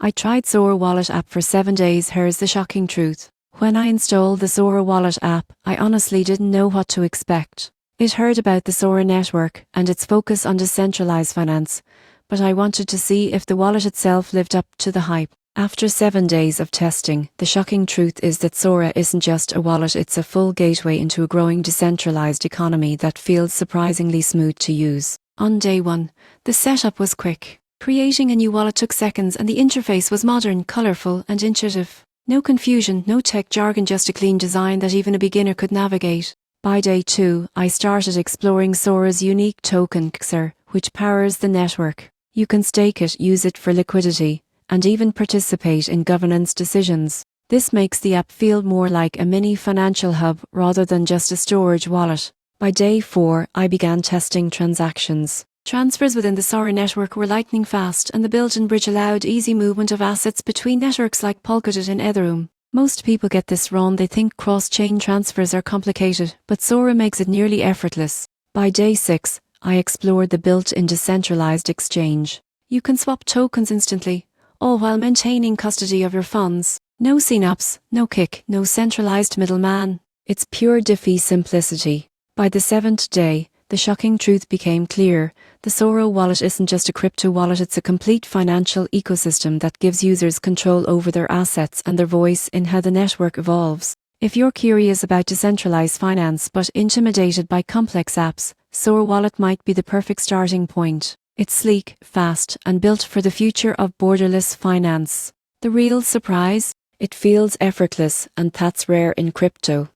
I tried Sora Wallet app for 7 days. Here's the shocking truth. When I installed the Sora Wallet app, I honestly didn't know what to expect. It heard about the Sora network and its focus on decentralized finance, but I wanted to see if the wallet itself lived up to the hype. After 7 days of testing, the shocking truth is that Sora isn't just a wallet, it's a full gateway into a growing decentralized economy that feels surprisingly smooth to use. On day 1, the setup was quick. Creating a new wallet took seconds and the interface was modern, colorful and intuitive. No confusion, no tech jargon, just a clean design that even a beginner could navigate. By day 2, I started exploring Sora's unique token XR, which powers the network. You can stake it, use it for liquidity, and even participate in governance decisions. This makes the app feel more like a mini financial hub rather than just a storage wallet. By day 4, I began testing transactions. Transfers within the Sora network were lightning fast, and the built-in bridge allowed easy movement of assets between networks like Polkadot and Ethereum. Most people get this wrong. They think cross-chain transfers are complicated, but Sora makes it nearly effortless. By day 6, I explored the built-in decentralized exchange. You can swap tokens instantly, all while maintaining custody of your funds. No CNAPs, no kick, no centralized middleman. It's pure DeFi simplicity. By the 7th day, the shocking truth became clear. The Sora wallet isn't just a crypto wallet, it's a complete financial ecosystem that gives users control over their assets and their voice in how the network evolves. If you're curious about decentralized finance but intimidated by complex apps, Sora wallet might be the perfect starting point. It's sleek, fast, and built for the future of borderless finance. The real surprise? It feels effortless, and that's rare in crypto.